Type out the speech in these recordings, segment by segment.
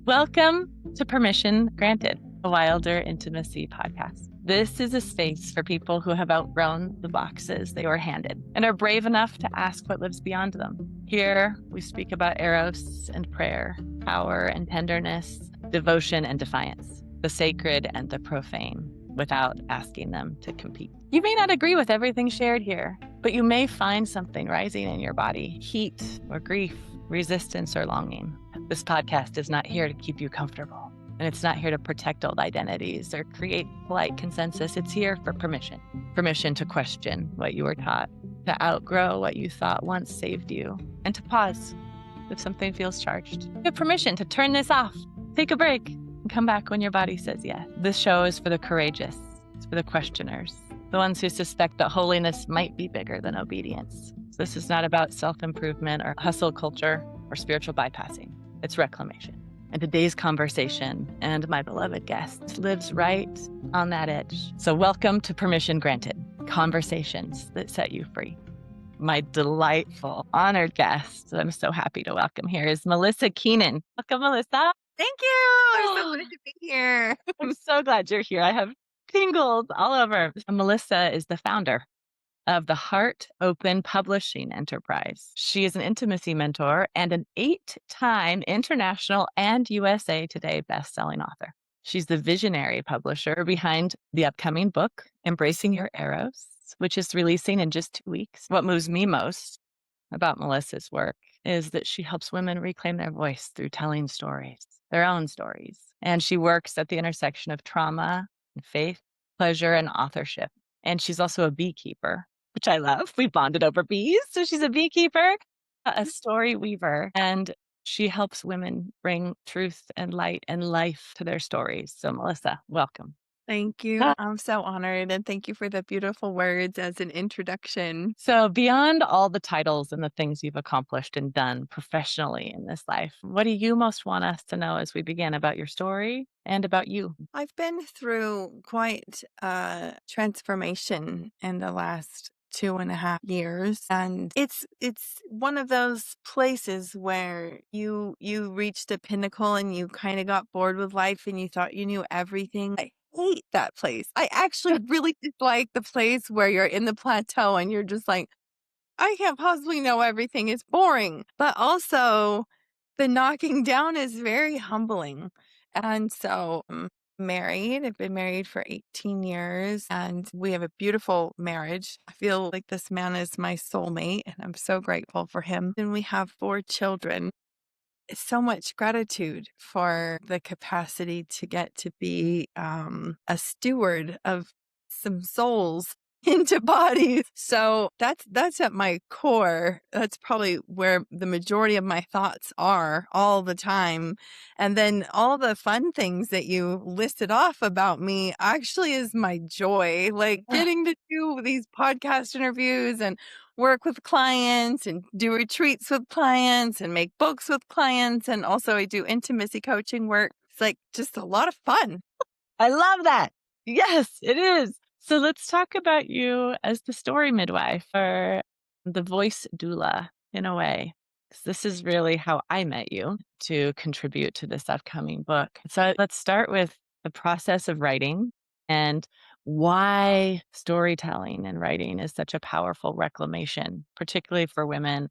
Welcome to Permission Granted, a Wilder Intimacy podcast. This is a space for people who have outgrown the boxes they were handed and are brave enough to ask what lives beyond them. Here, we speak about Eros and prayer, power and tenderness, devotion and defiance, the sacred and the profane, without asking them to compete. You may not agree with everything shared here, but you may find something rising in your body, heat or grief, resistance or longing. This podcast is not here to keep you comfortable, and it's not here to protect old identities or create polite consensus. It's here for permission. Permission to question what you were taught, to outgrow what you thought once saved you, and to pause if something feels charged. You have permission to turn this off, take a break, and come back when your body says yes. This show is for the courageous. It's for the questioners, the ones who suspect that holiness might be bigger than obedience. This is not about self-improvement or hustle culture or spiritual bypassing. It's reclamation. And today's conversation and my beloved guest lives right on that edge. So welcome to Permission Granted, conversations that set you free. My delightful, honored guest that I'm so happy to welcome here is Melisa Keenan. Welcome, Melisa. Thank you. I'm so glad to be here. I'm so glad you're here. I have tingles all over. Melisa is the founder of the Heart Open Publishing Enterprise. She is an intimacy mentor and an 8-time international and USA Today bestselling author. She's the visionary publisher behind the upcoming book, Embracing Your Eros, which is releasing in just 2 weeks. What moves me most about Melissa's work is that she helps women reclaim their voice through telling stories, their own stories. And she works at the intersection of trauma and faith, pleasure, and authorship. And she's also a beekeeper, which I love. We bonded over bees. So she's a beekeeper, a story weaver, and she helps women bring truth and light and life to their stories. So Melisa, welcome. Thank you. I'm so honored. And thank you for the beautiful words as an introduction. So beyond all the titles and the things you've accomplished and done professionally in this life, what do you most want us to know as we begin about your story and about you? I've been through quite a transformation in the last 2.5 years. And it's one of those places where you reached a pinnacle and you kind of got bored with life and you thought you knew everything. I hate that place. I actually really dislike the place where you're in the plateau and you're just like, I can't possibly know everything. It's boring. But also the knocking down is very humbling. And so I'm married. I've been married for 18 years and we have a beautiful marriage. I feel like this man is my soulmate and I'm so grateful for him. And we have 4 children. So much gratitude for the capacity to get to be a steward of some souls into bodies. So that's at my core. That's probably where the majority of my thoughts are all the time. And then all the fun things that you listed off about me actually is my joy. Like getting to do these podcast interviews and work with clients and do retreats with clients and make books with clients. And also I do intimacy coaching work. It's like just a lot of fun. I love that. Yes, it is. So let's talk about you as the story midwife or the voice doula in a way. 'Cause this is really how I met you to contribute to this upcoming book. So let's start with the process of writing and why storytelling and writing is such a powerful reclamation, particularly for women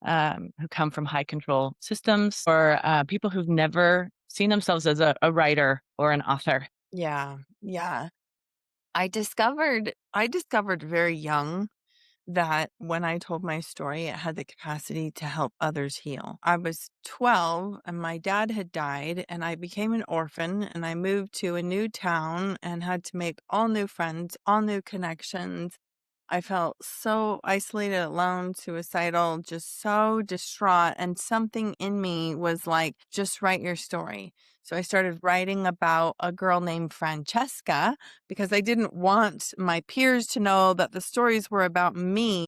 who come from high control systems or people who've never seen themselves as a writer or an author. Yeah. Yeah. I discovered very young that when I told my story, it had the capacity to help others heal. I was 12 and my dad had died and I became an orphan and I moved to a new town and had to make all new friends, all new connections. I felt so isolated, alone, suicidal, just so distraught. And something in me was like, just write your story. So I started writing about a girl named Francesca because I didn't want my peers to know that the stories were about me.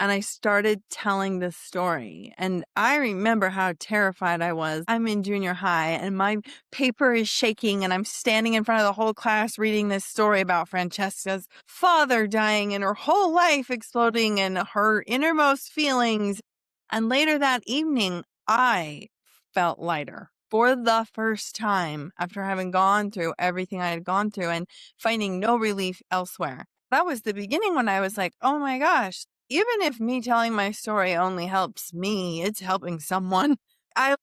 And I started telling this story. And I remember how terrified I was. I'm in junior high and my paper is shaking and I'm standing in front of the whole class reading this story about Francesca's father dying and her whole life exploding and her innermost feelings. And later that evening, I felt lighter. for the first time after having gone through everything I had gone through and finding no relief elsewhere. That was the beginning when I was like, oh my gosh, even if me telling my story only helps me, it's helping someone. I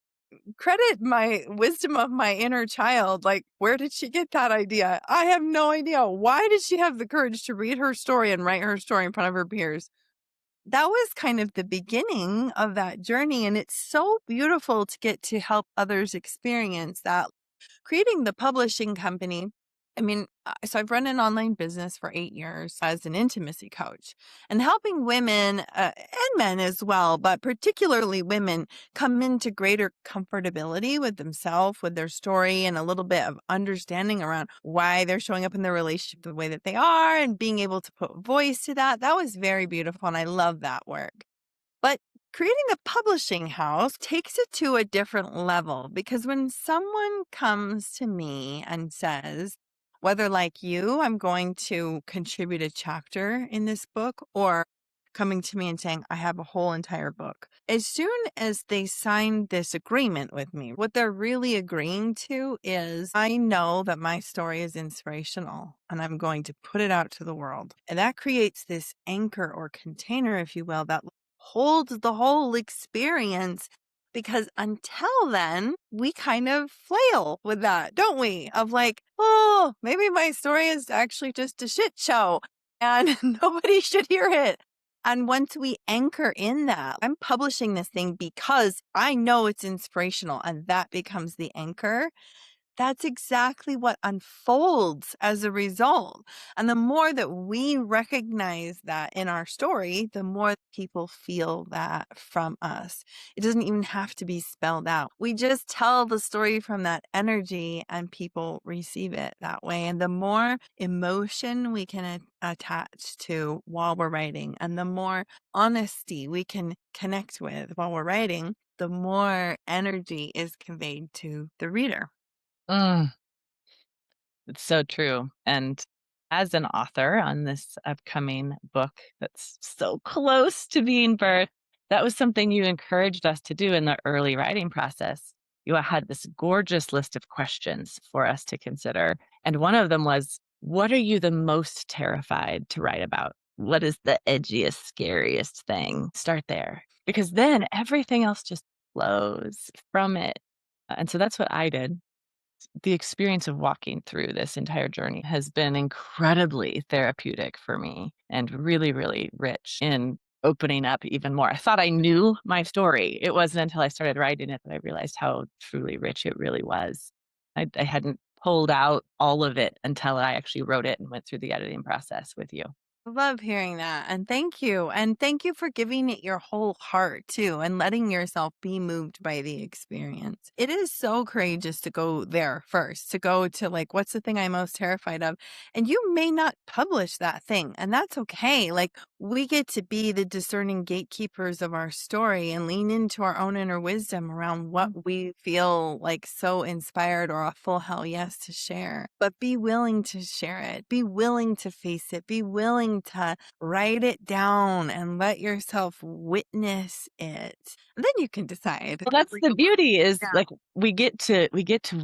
credit my wisdom of my inner child. Like, where did she get that idea? I have no idea. Why did she have the courage to read her story and write her story in front of her peers? That was kind of the beginning of that journey. And it's so beautiful to get to help others experience that. Creating the publishing company, I mean, so I've run an online business for 8 years as an intimacy coach and helping women and men as well, but particularly women come into greater comfortability with themselves, with their story, and a little bit of understanding around why they're showing up in their relationship the way that they are and being able to put voice to that. That was very beautiful. And I love that work. But creating a publishing house takes it to a different level because when someone comes to me and says, whether like you, I'm going to contribute a chapter in this book, or coming to me and saying, I have a whole entire book. As soon as they sign this agreement with me, what they're really agreeing to is I know that my story is inspirational and I'm going to put it out to the world. And that creates this anchor or container, if you will, that holds the whole experience. Because until then, we kind of flail with that, don't we? Of like, oh, maybe my story is actually just a shit show and nobody should hear it. And once we anchor in that, I'm publishing this thing because I know it's inspirational and that becomes the anchor. That's exactly what unfolds as a result. And the more that we recognize that in our story, the more people feel that from us. It doesn't even have to be spelled out. We just tell the story from that energy and people receive it that way. And the more emotion we can attach to while we're writing, and the more honesty we can connect with while we're writing, the more energy is conveyed to the reader. Mm, it's so true. And as an author on this upcoming book that's so close to being birthed, that was something you encouraged us to do in the early writing process. You had this gorgeous list of questions for us to consider. And one of them was, what are you the most terrified to write about? What is the edgiest, scariest thing? Start there. Because then everything else just flows from it. And so that's what I did. The experience of walking through this entire journey has been incredibly therapeutic for me and really, really rich in opening up even more. I thought I knew my story. It wasn't until I started writing it that I realized how truly rich it really was. I hadn't pulled out all of it until I actually wrote it and went through the editing process with you. Love hearing that. And thank you. And thank you for giving it your whole heart too and letting yourself be moved by the experience. It is so courageous to go there first, to go to like, what's the thing I'm most terrified of? And you may not publish that thing, and that's okay. Like, we get to be the discerning gatekeepers of our story and lean into our own inner wisdom around what we feel like so inspired or a full hell yes to share. But be willing to share it, be willing to face it, be willing to write it down and let yourself witness it. And then you can decide. Well, that's Like, the beauty is, yeah. like, we get to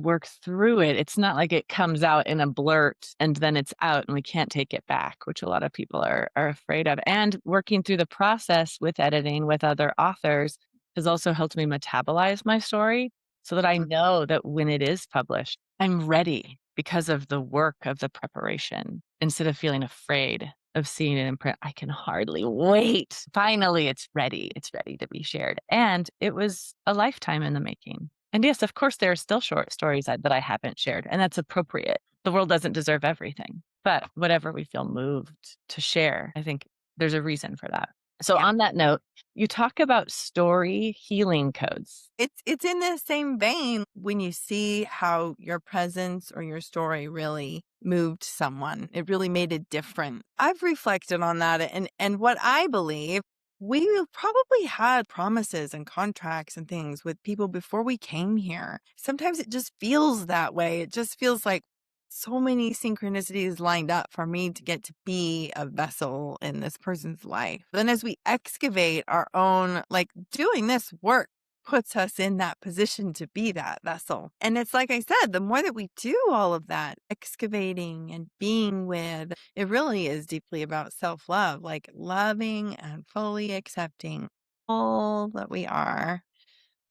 work through it. It's not like it comes out in a blurt and then it's out and we can't take it back, which a lot of people are afraid of. And working through the process with editing with other authors has also helped me metabolize my story so that I know that when it is published, I'm ready because of the work of the preparation instead of feeling afraid of seeing it in print. I can hardly wait. Finally, it's ready. It's ready to be shared. And it was a lifetime in the making. And yes, of course, there are still short stories that I haven't shared, and that's appropriate. The world doesn't deserve everything, but whatever we feel moved to share, I think there's a reason for that. So, Yeah. on that note, you talk about story healing codes. It's in the same vein when you see how your presence or your story really moved someone. It really made a difference. I've reflected on that and what I believe we probably had promises and contracts and things with people before we came here. Sometimes it just feels that way. It just feels like so many synchronicities lined up for me to get to be a vessel in this person's life. Then as we excavate our own, like doing this work puts us in that position to be that vessel. And it's like I said, the more that we do all of that excavating and being with, it really is deeply about self love, like loving and fully accepting all that we are.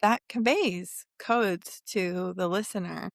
That conveys codes to the listener.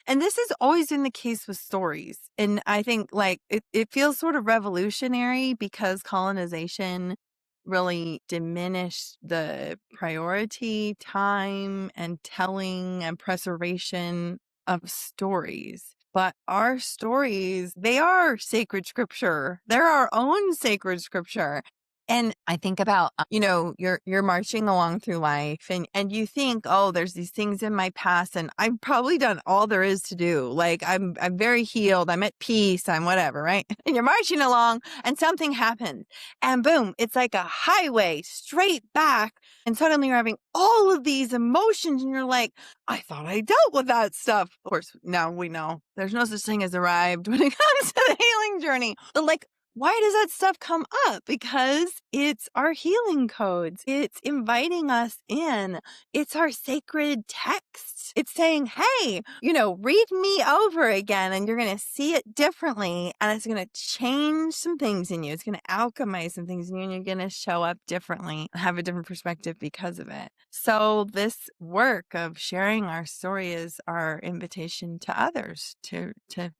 And this has always been the case with stories. And I think like it feels sort of revolutionary because colonization really diminished the priority, time, and telling and preservation of stories. But our stories, they are sacred scripture. They're our own sacred scripture. And I think about, you're marching along through life and you think, oh, there's these things in my past and I've probably done all there is to do. Like I'm very healed. I'm at peace. I'm whatever, right? And you're marching along and something happens and boom, it's like a highway straight back. And suddenly you're having all of these emotions and you're like, I thought I dealt with that stuff. Of course, now we know there's no such thing as arrived when it comes to the healing journey. But like, why does that stuff come up? Because it's our healing codes. It's inviting us in. It's our sacred text. It's saying, hey, read me over again and you're going to see it differently. And it's going to change some things in you. It's going to alchemize some things in you and you're going to show up differently, have a different perspective because of it. So this work of sharing our story is our invitation to others to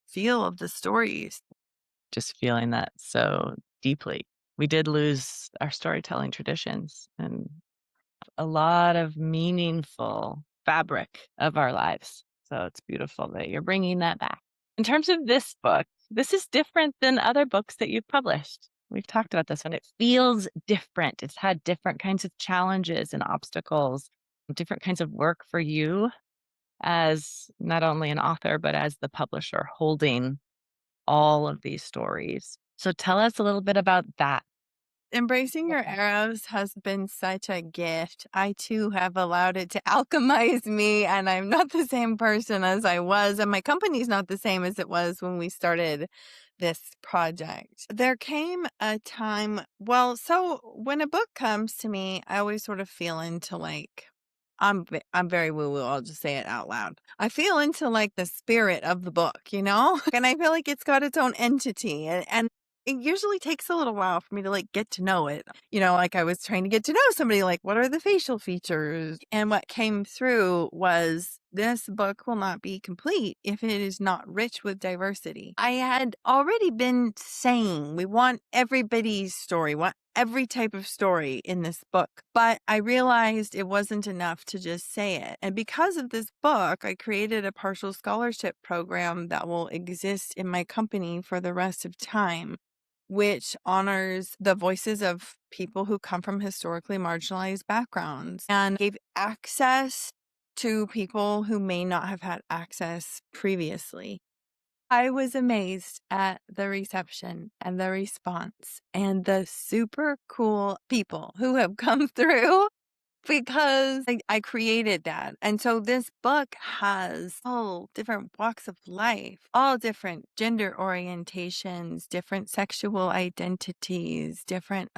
feel of the stories. Just feeling that so deeply. We did lose our storytelling traditions and a lot of meaningful fabric of our lives. So it's beautiful that you're bringing that back. In terms of this book, this is different than other books that you've published. We've talked about this one. It feels different. It's had different kinds of challenges and obstacles, different kinds of work for you as not only an author, but as the publisher holding all of these stories. So tell us a little bit about that. Embracing your arrows has been such a gift. I too have allowed it to alchemize me, and I'm not the same person as I was, and my company's not the same as it was when we started this project. There came a time, so when a book comes to me, I always sort of feel into like, I'm very woo-woo, I'll just say it out loud. I feel into like the spirit of the book, and I feel like it's got its own entity, and it usually takes a little while for me to like get to know it. Like I was trying to get to know somebody, like what are the facial features? And what came through was this book will not be complete if it is not rich with diversity. I had already been saying we want everybody's story, want every type of story in this book, but I realized it wasn't enough to just say it. And because of this book, I created a partial scholarship program that will exist in my company for the rest of time, which honors the voices of people who come from historically marginalized backgrounds and gave access to people who may not have had access previously. I was amazed at the reception and the response and the super cool people who have come through because I created that. And so this book has all different walks of life, all different gender orientations, different sexual identities, different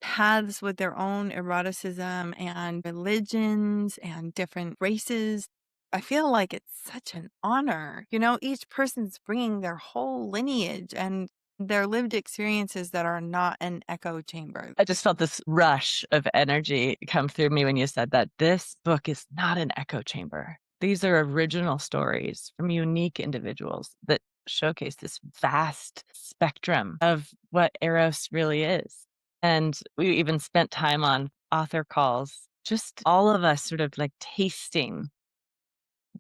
paths with their own eroticism and religions and different races. I feel like it's such an honor. Each person's bringing their whole lineage and their lived experiences that are not an echo chamber. I just felt this rush of energy come through me when you said that this book is not an echo chamber. These are original stories from unique individuals that showcase this vast spectrum of what Eros really is. And we even spent time on author calls, just all of us sort of like tasting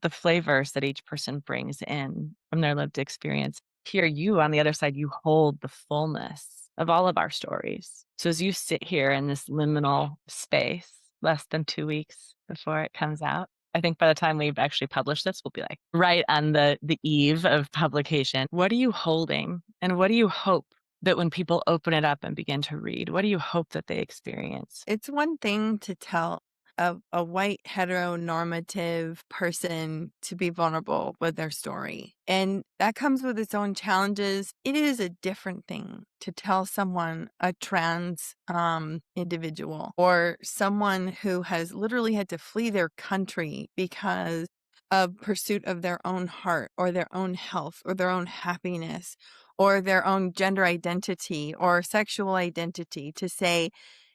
the flavors that each person brings in from their lived experience. Here, you on the other side, you hold the fullness of all of our stories. So as you sit here in this liminal space, less than 2 weeks before it comes out, I think by the time we've actually published this, we'll be like right on the eve of publication. What are you holding? And what do you hope that when people open it up and begin to read, what do you hope that they experience? It's one thing to tell a white heteronormative person to be vulnerable with their story. And that comes with its own challenges. It is a different thing to tell someone, a trans individual, or someone who has literally had to flee their country because of pursuit of their own heart or their own health or their own happiness or their own gender identity or sexual identity, to say,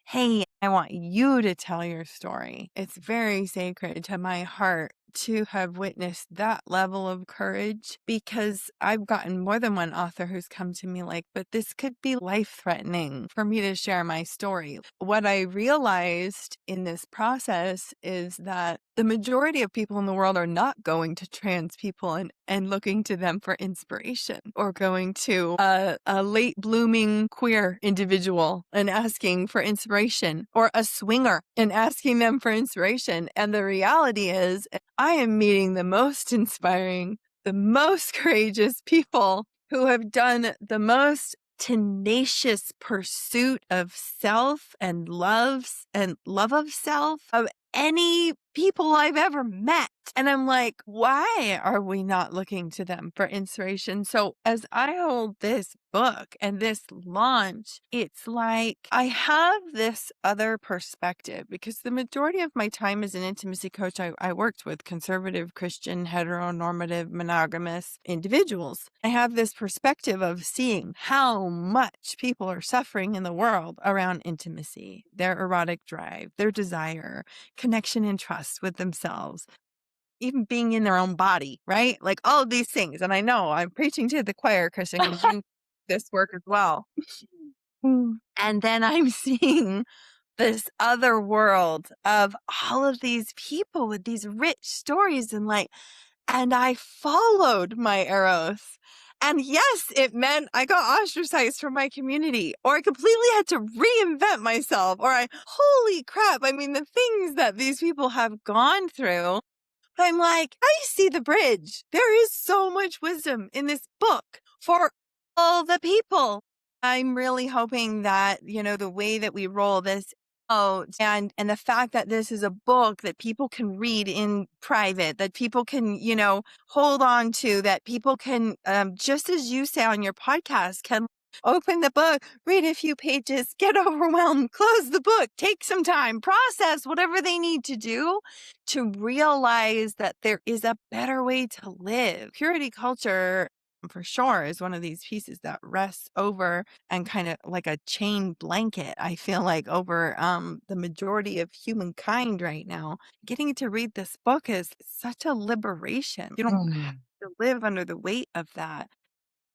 hey, I want you to tell your story. It's very sacred to my heart to have witnessed that level of courage, because I've gotten more than one author who's come to me like, but this could be life threatening for me to share my story. What I realized in this process is that the majority of people in the world are not going to trans people and looking to them for inspiration, or going to a late blooming queer individual and asking for inspiration, or a swinger and asking them for inspiration. And the reality is, I am meeting the most inspiring, the most courageous people who have done the most tenacious pursuit of self and love of self of any people I've ever met. And I'm like, why are we not looking to them for inspiration? So as I hold this book and this launch, it's like I have this other perspective, because the majority of my time as an intimacy coach, I worked with conservative, Christian, heteronormative, monogamous individuals. I have this perspective of seeing how much people are suffering in the world around intimacy, their erotic drive, their desire, connection and trust with themselves, even being in their own body, right? Like all of these things. And I know I'm preaching to the choir, Kristen, because you do this work as well. And then I'm seeing this other world of all of these people with these rich stories, and I followed my Eros. And yes, it meant I got ostracized from my community, or I completely had to reinvent myself, holy crap. I mean, the things that these people have gone through, I'm like, I see the bridge. There is so much wisdom in this book for all the people. I'm really hoping that, the way that we roll this out, and the fact that this is a book that people can read in private, that people can, hold on to, that people can, just as you say on your podcast, can open the book, read a few pages, get overwhelmed, close the book, take some time, process whatever they need to do to realize that there is a better way to live. Purity culture, for sure, is one of these pieces that rests over, and kind of like a chain blanket, I feel like, over the majority of humankind right now. Getting to read this book is such a liberation. You don't have to live under the weight of that.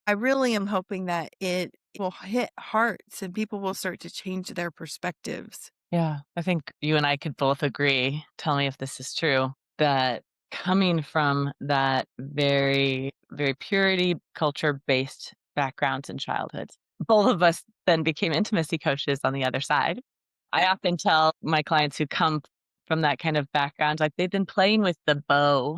I really am hoping that it will hit hearts and people will start to change their perspectives. Yeah, I think you and I could both agree, tell me if this is true, that coming from that very, very purity culture based backgrounds in childhoods, both of us then became intimacy coaches on the other side. I often tell my clients who come from that kind of background, like they've been playing with the bow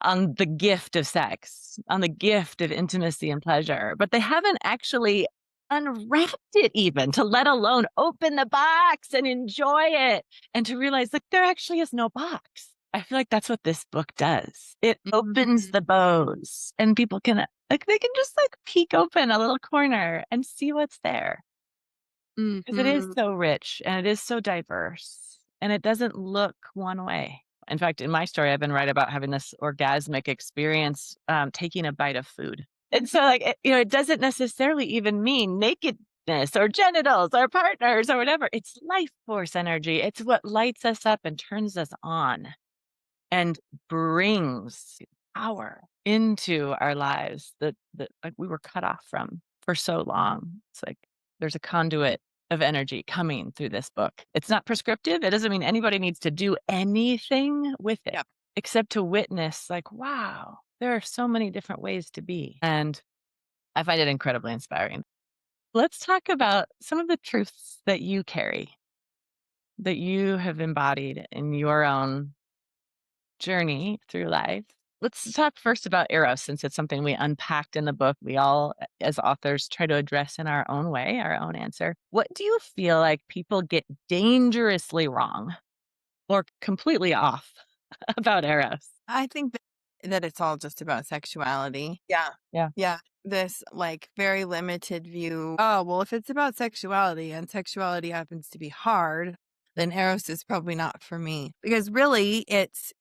on the gift of sex, on the gift of intimacy and pleasure, but they haven't actually unwrapped it, even to let alone open the box and enjoy it, and to realize like there actually is no box. I feel like that's what this book does. It opens the bows, and people can they can just like peek open a little corner and see what's there, because it is so rich and it is so diverse, and it doesn't look one way. In fact, in my story, I've been right about having this orgasmic experience, taking a bite of food. And so, like, it doesn't necessarily even mean nakedness or genitals or partners or whatever. It's life force energy. It's what lights us up and turns us on and brings power into our lives that like we were cut off from for so long. It's like there's a conduit of energy coming through this book. It's not prescriptive. It doesn't mean anybody needs to do anything with it. Yep. Except to witness, like, wow, there are so many different ways to be. And I find it incredibly inspiring. Let's talk about some of the truths that you carry, that you have embodied in your own journey through life. Let's talk first about Eros, since it's something we unpacked in the book. We all, as authors, try to address in our own way, our own answer. What do you feel like people get dangerously wrong or completely off about Eros? I think that it's all just about sexuality. Yeah. Yeah. Yeah. This like very limited view. Oh, well, if it's about sexuality and sexuality happens to be hard, then Eros is probably not for me. Because really it's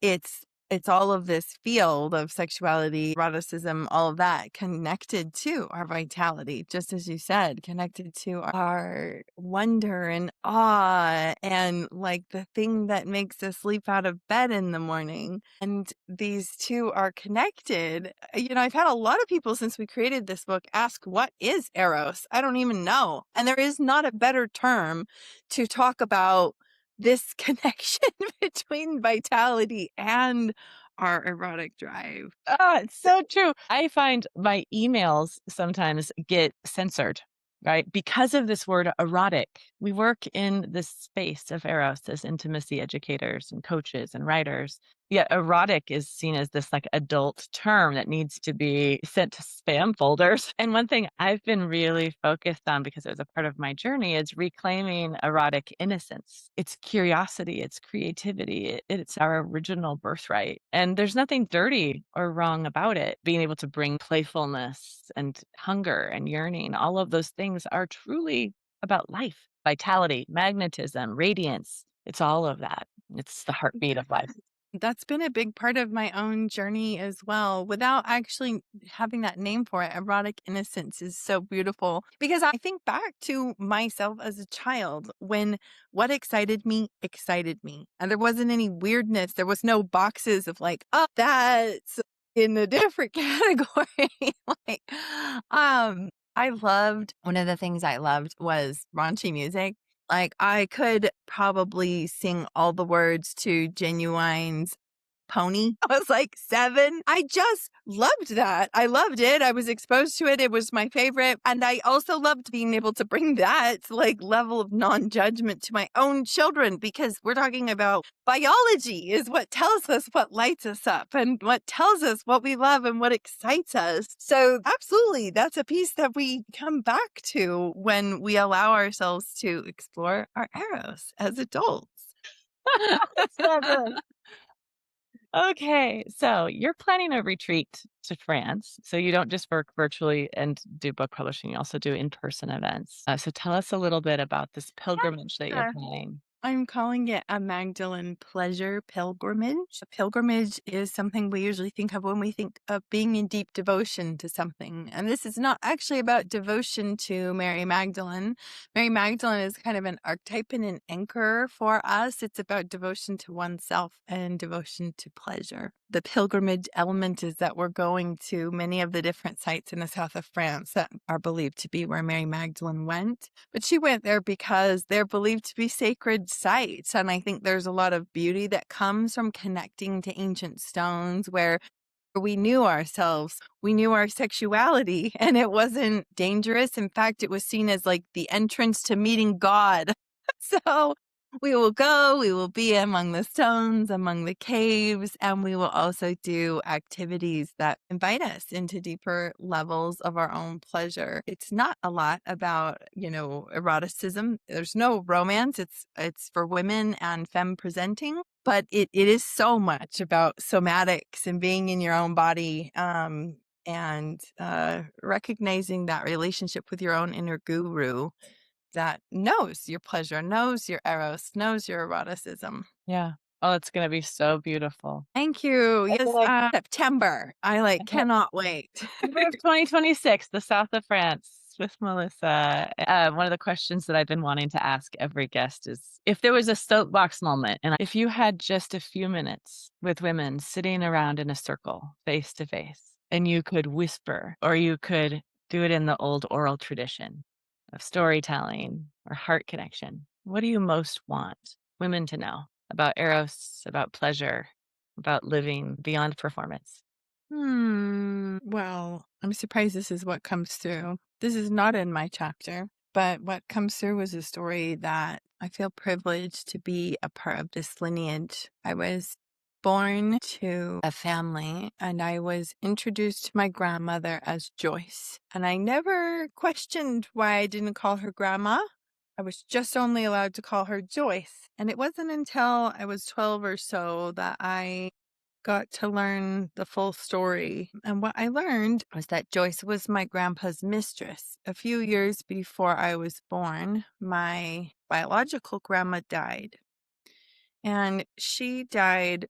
all of this field of sexuality, eroticism, all of that connected to our vitality, just as you said, connected to our wonder and awe and like the thing that makes us leap out of bed in the morning. And these two are connected. I've had a lot of people since we created this book ask, what is Eros? I don't even know. And there is not a better term to talk about this connection between vitality and our erotic drive. Ah, it's so true. I find my emails sometimes get censored, right? Because of this word erotic. We work in this space of Eros as intimacy educators and coaches and writers. Yet erotic is seen as this like adult term that needs to be sent to spam folders. And one thing I've been really focused on because it was a part of my journey is reclaiming erotic innocence. It's curiosity, it's creativity, it's our original birthright. And there's nothing dirty or wrong about it. Being able to bring playfulness and hunger and yearning, all of those things are truly about life, vitality, magnetism, radiance. It's all of that. It's the heartbeat of life. That's been a big part of my own journey as well, without actually having that name for it. Erotic innocence is so beautiful because I think back to myself as a child when what excited me excited me. And there wasn't any weirdness. There was no boxes of like, oh, that's in a different category. like, I loved one of the things I loved was raunchy music. Like, I could probably sing all the words to Genuine's Pony. I was like 7. I just loved that. I loved it. I was exposed to it. It was my favorite. And I also loved being able to bring that like level of non-judgment to my own children because we're talking about biology is what tells us what lights us up and what tells us what we love and what excites us. So absolutely, that's a piece that we come back to when we allow ourselves to explore our Eros as adults. That's fabulous. Okay, so you're planning a retreat to France. So you don't just work virtually and do book publishing, you also do in-person events. So tell us a little bit about this pilgrimage that you're Yeah. planning. I'm calling it a Magdalene pleasure pilgrimage. A pilgrimage is something we usually think of when we think of being in deep devotion to something. And this is not actually about devotion to Mary Magdalene. Mary Magdalene is kind of an archetype and an anchor for us. It's about devotion to oneself and devotion to pleasure. The pilgrimage element is that we're going to many of the different sites in the south of France that are believed to be where Mary Magdalene went. But she went there because they're believed to be sacred sites. And I think there's a lot of beauty that comes from connecting to ancient stones where we knew ourselves, we knew our sexuality, and it wasn't dangerous. In fact, it was seen as like the entrance to meeting God. So we will go, we will be among the stones, among the caves, and we will also do activities that invite us into deeper levels of our own pleasure. It's not a lot about, eroticism. There's no romance. It's for women and femme presenting, but it is so much about somatics and being in your own body. And recognizing that relationship with your own inner guru that knows your pleasure, knows your eros, knows your eroticism. Yeah. Oh, it's going to be so beautiful. Thank you. I Yes, feel like September. I cannot wait. September of 2026, the south of France with Melissa. One of the questions that I've been wanting to ask every guest is if there was a soapbox moment and if you had just a few minutes with women sitting around in a circle, face to face, and you could whisper or you could do it in the old oral tradition of storytelling or heart connection, what do you most want women to know about Eros, about pleasure, about living beyond performance? Well, I'm surprised this is what comes through. This is not in my chapter, but what comes through was a story that I feel privileged to be a part of this lineage. I was born to a family and I was introduced to my grandmother as Joyce. And I never questioned why I didn't call her grandma. I was just only allowed to call her Joyce. And it wasn't until I was 12 or so that I got to learn the full story. And what I learned was that Joyce was my grandpa's mistress. A few years before I was born, my biological grandma died. And she died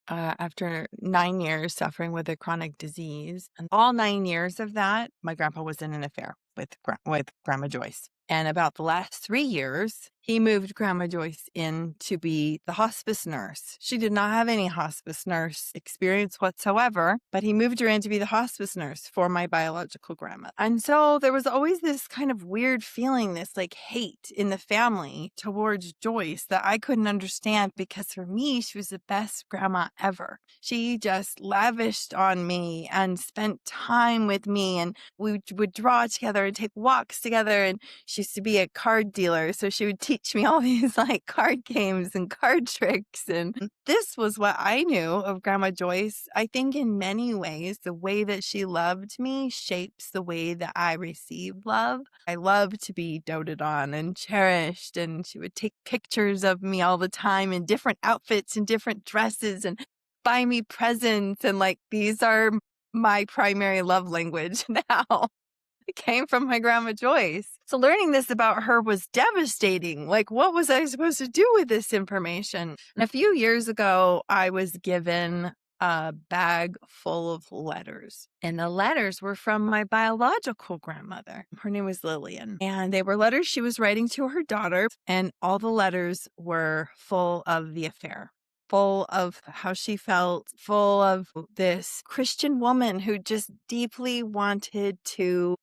after 9 years suffering with a chronic disease. And all 9 years of that, my grandpa was in an affair with Grandma Joyce. And about the last 3 years, he moved Grandma Joyce in to be the hospice nurse. She did not have any hospice nurse experience whatsoever, but he moved her in to be the hospice nurse for my biological grandma. And so there was always this kind of weird feeling, this like hate in the family towards Joyce that I couldn't understand because for me, she was the best grandma ever. She just lavished on me and spent time with me, and we would draw together and take walks together. And she used to be a card dealer, so she would teach me all these like card games and card tricks. And this was what I knew of Grandma Joyce. I think in many ways, the way that she loved me shapes the way that I receive love. I love to be doted on and cherished, and she would take pictures of me all the time in different outfits and different dresses and buy me presents. And like, these are my primary love language now. It came from my grandma Joyce. So learning this about her was devastating. Like, what was I supposed to do with this information? And a few years ago, I was given a bag full of letters. And the letters were from my biological grandmother. Her name was Lillian. And they were letters she was writing to her daughter. And all the letters were full of the affair, full of how she felt, full of this Christian woman who just deeply wanted to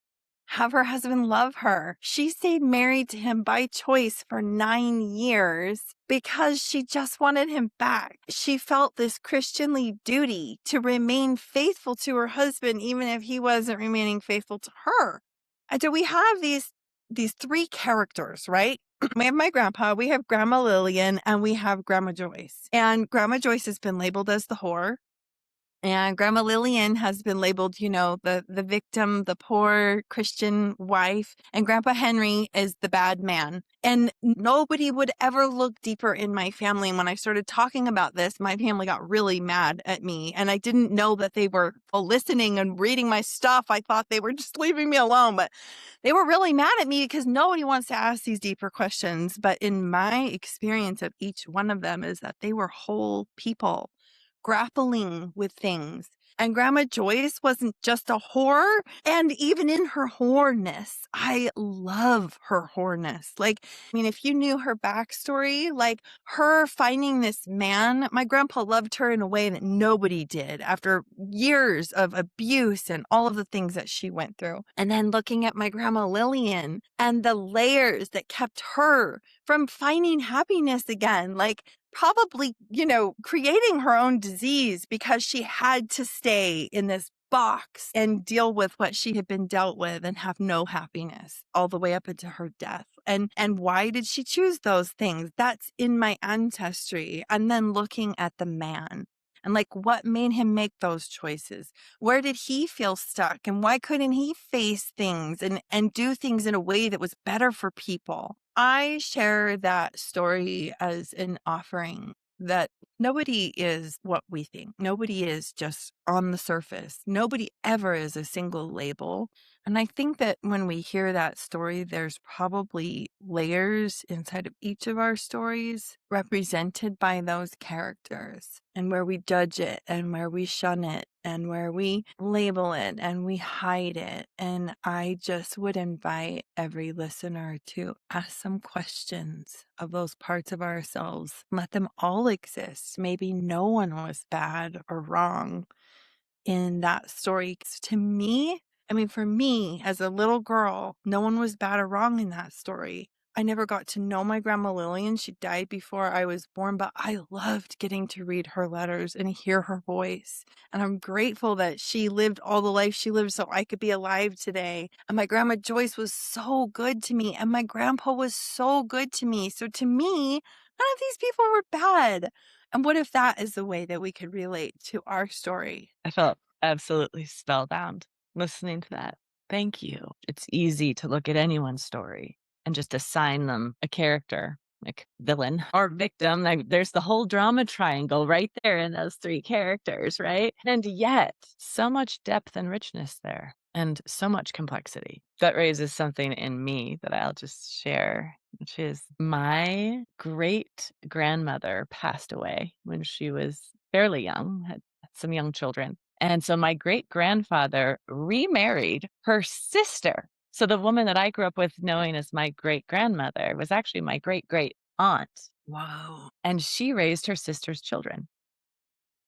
have her husband love her. She stayed married to him by choice for 9 years because she just wanted him back. She felt this Christianly duty to remain faithful to her husband, even if he wasn't remaining faithful to her. And so we have these three characters, right? We have my grandpa, we have Grandma Lillian, and we have Grandma Joyce. And Grandma Joyce has been labeled as the whore. And Grandma Lillian has been labeled, the victim, the poor Christian wife. And Grandpa Henry is the bad man. And nobody would ever look deeper in my family. And when I started talking about this, my family got really mad at me. And I didn't know that they were listening and reading my stuff. I thought they were just leaving me alone. But they were really mad at me because nobody wants to ask these deeper questions. But in my experience of each one of them is that they were whole people grappling with things. And Grandma Joyce wasn't just a whore. And even in her whoreness, I love her whoreness. If you knew her backstory, like her finding this man, my grandpa loved her in a way that nobody did after years of abuse and all of the things that she went through. And then looking at my grandma Lillian and the layers that kept her from finding happiness again, like probably, creating her own disease because she had to stay in this box and deal with what she had been dealt with and have no happiness all the way up into her death. And why did she choose those things? That's in my ancestry. And then looking at the man and like what made him make those choices? Where did he feel stuck? And why couldn't he face things and do things in a way that was better for people? I share that story as an offering that nobody is what we think. Nobody is just on the surface. Nobody ever is a single label. And I think that when we hear that story, there's probably layers inside of each of our stories represented by those characters, and where we judge it and where we shun it and where we label it and we hide it. And I just would invite every listener to ask some questions of those parts of ourselves. Let them all exist. Maybe no one was bad or wrong in that story. 'Cause to me, for me as a little girl, no one was bad or wrong in that story. I never got to know my grandma Lillian. She died before I was born, but I loved getting to read her letters and hear her voice. And I'm grateful that she lived all the life she lived so I could be alive today. And my grandma Joyce was so good to me. And my grandpa was so good to me. So to me, none of these people were bad. And what if that is the way that we could relate to our story? I felt absolutely spellbound listening to that. Thank you. It's easy to look at anyone's story and just assign them a character, like villain or victim. Like there's the whole drama triangle right there in those three characters, right? And yet, so much depth and richness there and so much complexity. That raises something in me that I'll just share, which is my great grandmother passed away when she was fairly young, had some young children. And so my great grandfather remarried her sister. So the woman that I grew up with knowing as my great grandmother was actually my great great aunt. Wow. And she raised her sister's children.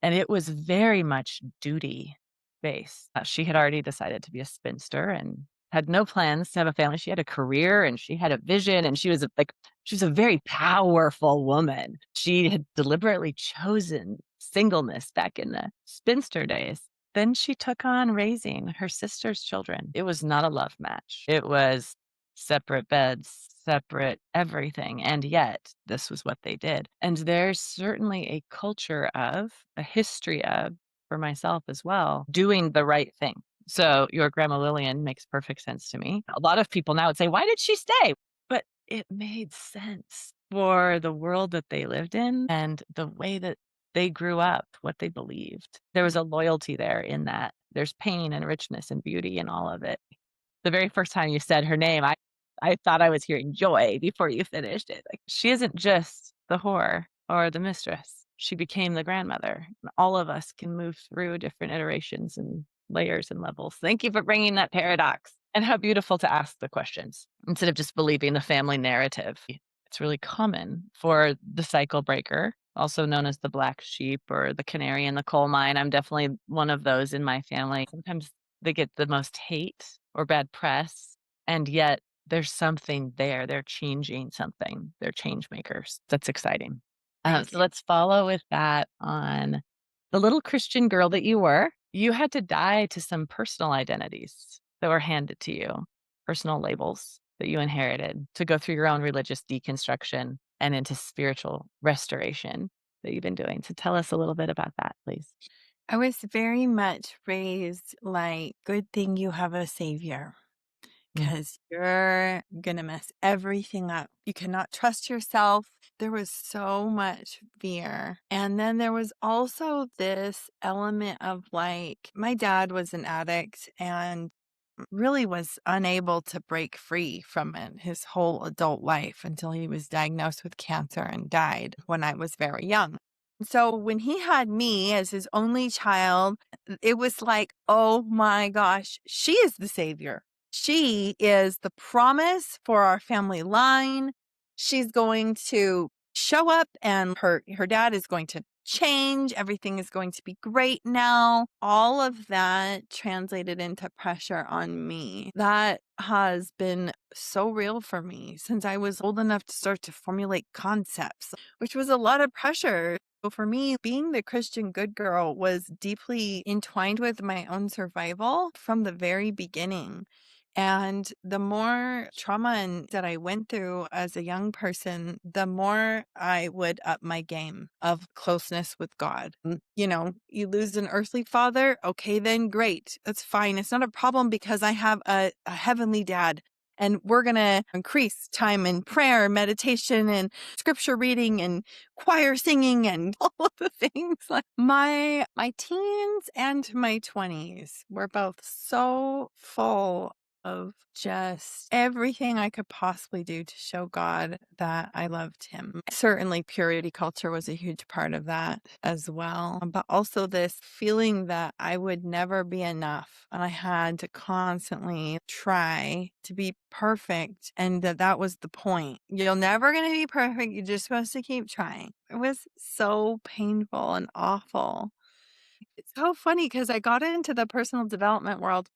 And it was very much duty based. She had already decided to be a spinster and had no plans to have a family. She had a career and she had a vision and she was a very powerful woman. She had deliberately chosen singleness back in the spinster days. Then she took on raising her sister's children. It was not a love match. It was separate beds, separate everything. And yet, this was what they did. And there's certainly a culture of, a history of, for myself as well, doing the right thing. So, your grandma Lillian makes perfect sense to me. A lot of people now would say, why did she stay? But it made sense for the world that they lived in and the way that they grew up, what they believed. There was a loyalty there in that. There's pain and richness and beauty in all of it. The very first time you said her name, I thought I was hearing joy before you finished it. Like, she isn't just the whore or the mistress. She became the grandmother. And all of us can move through different iterations and layers and levels. Thank you for bringing that paradox. And how beautiful to ask the questions instead of just believing the family narrative. It's really common for the cycle breaker, also known as the black sheep or the canary in the coal mine. I'm definitely one of those in my family. Sometimes they get the most hate or bad press, and yet there's something there. They're changing something. They're change makers. That's exciting. Right. So let's follow with that on the little Christian girl that you were. You had to die to some personal identities that were handed to you, personal labels that you inherited to go through your own religious deconstruction and into spiritual restoration that you've been doing. So tell us a little bit about that, please. I was very much raised like, good thing you have a savior Mm. because you're going to mess everything up. You cannot trust yourself. There was so much fear. And then there was also this element of like, my dad was an addict and really was unable to break free from it his whole adult life until he was diagnosed with cancer and died when I was very young. So when he had me as his only child, it was like, oh my gosh, she is the savior. She is the promise for our family line. She's going to show up and her dad is going to change. Everything is going to be great now. All of that translated into pressure on me. That has been so real for me since I was old enough to start to formulate concepts, which was a lot of pressure. So for me, being the Christian good girl was deeply entwined with my own survival from the very beginning. And the more trauma that I went through as a young person, the more I would up my game of closeness with God. You know, you lose an earthly father. Okay, then great. That's fine. It's not a problem because I have a heavenly dad. And we're going to increase time in prayer, meditation, and scripture reading and choir singing and all of the things. Like my teens and my 20s were both so full of just everything I could possibly do to show God that I loved him. Certainly purity culture was a huge part of that as well. But also this feeling that I would never be enough and I had to constantly try to be perfect and that was the point. You're never going to be perfect. You're just supposed to keep trying. It was so painful and awful. It's so funny because I got into the personal development world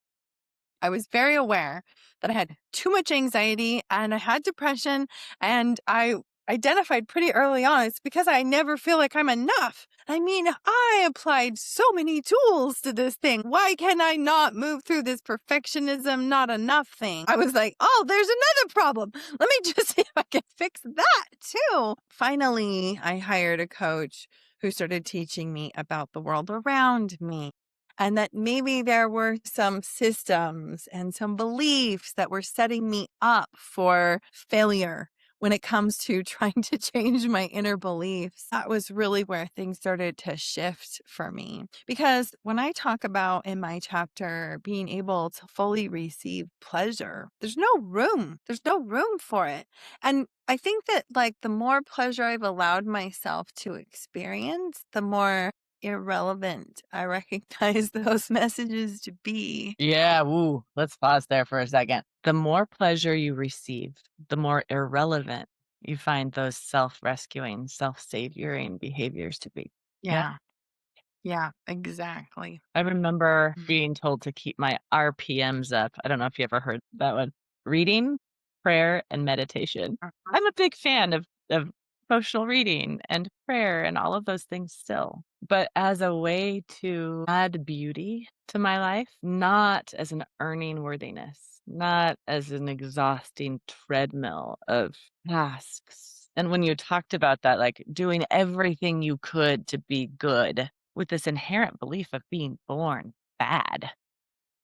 I was very aware that I had too much anxiety and I had depression, and I identified pretty early on it's because I never feel like I'm enough. I mean, I applied so many tools to this thing. Why can I not move through this perfectionism, not enough thing? I was like, oh, there's another problem. Let me just see if I can fix that too. Finally, I hired a coach who started teaching me about the world around me, and that maybe there were some systems and some beliefs that were setting me up for failure when it comes to trying to change my inner beliefs. That was really where things started to shift for me. Because when I talk about in my chapter being able to fully receive pleasure, there's no room. There's no room for it. And I think that like the more pleasure I've allowed myself to experience, the more irrelevant I recognize those messages to be. Yeah, woo. Let's pause there for a second. The more pleasure you receive, the more irrelevant you find those self-rescuing, self-savoring behaviors to be. Yeah. Yeah. Yeah, exactly. I remember Mhm. being told to keep my RPMs up. I don't know if you ever heard that one. Reading, prayer, and meditation. Uh-huh. I'm a big fan of social reading and prayer and all of those things still, but as a way to add beauty to my life, not as an earning worthiness, not as an exhausting treadmill of tasks. And when you talked about that, like doing everything you could to be good with this inherent belief of being born bad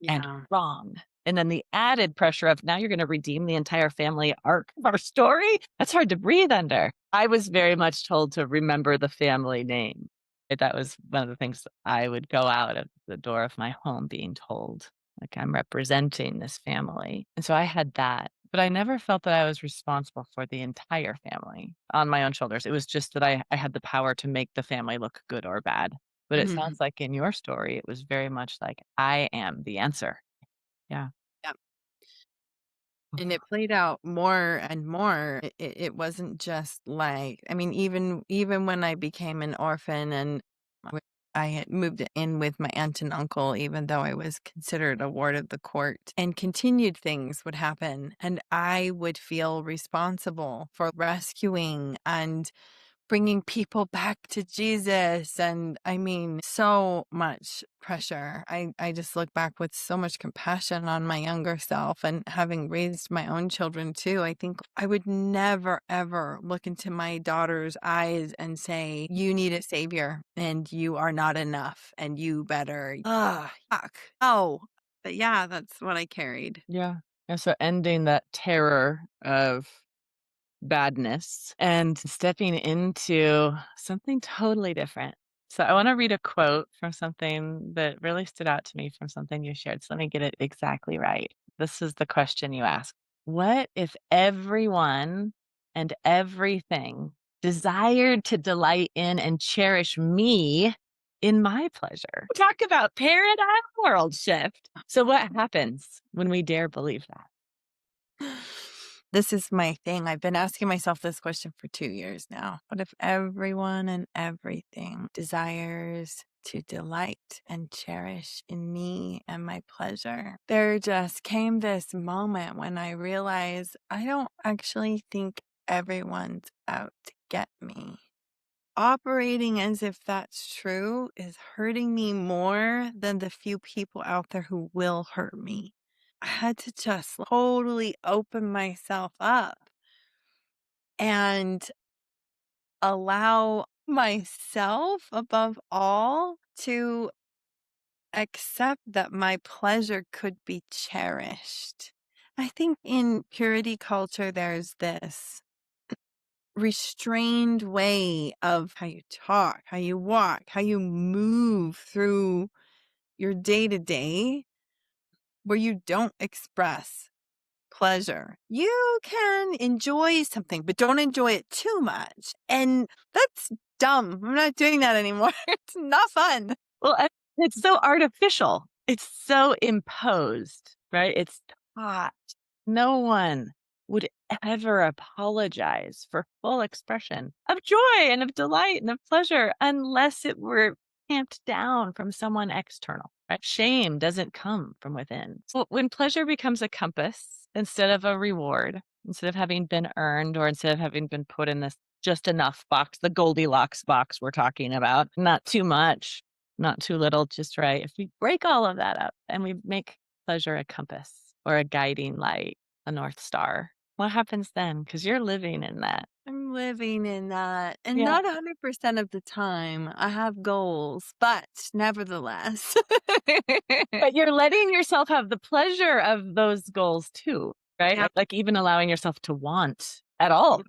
and Yeah. wrong. And then the added pressure of now you're going to redeem the entire family arc of our story. That's hard to breathe under. I was very much told to remember the family name. That was one of the things I would go out of the door of my home being told, like I'm representing this family. And so I had that, but I never felt that I was responsible for the entire family on my own shoulders. It was just that I had the power to make the family look good or bad. But it Mhm. sounds like in your story, it was very much like, I am the answer. Yeah. Yep. And it played out more and more. It wasn't just like, I mean, even when I became an orphan and I had moved in with my aunt and uncle, even though I was considered a ward of the court, and continued things would happen. And I would feel responsible for rescuing and bringing people back to Jesus. And I mean, so much pressure. I just look back with so much compassion on my younger self, and having raised my own children too. I think I would never, ever look into my daughter's eyes and say, you need a savior and you are not enough and you better. Ugh, yuck. Oh, but yeah, that's what I carried. Yeah. And so ending that terror of badness and stepping into something totally different. So I want to read a quote from something that really stood out to me from something you shared. So let me get it exactly right. This is the question you asked. What if everyone and everything desired to delight in and cherish me in my pleasure? Talk about paradigm world shift. So what happens when we dare believe that? This is my thing. I've been asking myself this question for 2 years now. What if everyone and everything desires to delight and cherish in me and my pleasure? There just came this moment when I realized I don't actually think everyone's out to get me. Operating as if that's true is hurting me more than the few people out there who will hurt me. I had to just totally open myself up and allow myself, above all, to accept that my pleasure could be cherished. I think in purity culture, there's this restrained way of how you talk, how you walk, how you move through your day to day, where you don't express pleasure. You can enjoy something, but don't enjoy it too much. And that's dumb. I'm not doing that anymore. It's not fun. Well, it's so artificial. It's so imposed, right? It's taught. No one would ever apologize for full expression of joy and of delight and of pleasure unless it were tamped down from someone external. Right? Shame doesn't come from within. So when pleasure becomes a compass instead of a reward, instead of having been earned or instead of having been put in this just enough box, the Goldilocks box we're talking about, not too much, not too little, just right. If we break all of that up and we make pleasure a compass or a guiding light, a North Star, what happens then? Because you're living in that. I'm living in that. And Yeah. not 100% of the time. I have goals, but nevertheless. But you're letting yourself have the pleasure of those goals too, right? Yeah. Like even allowing yourself to want at all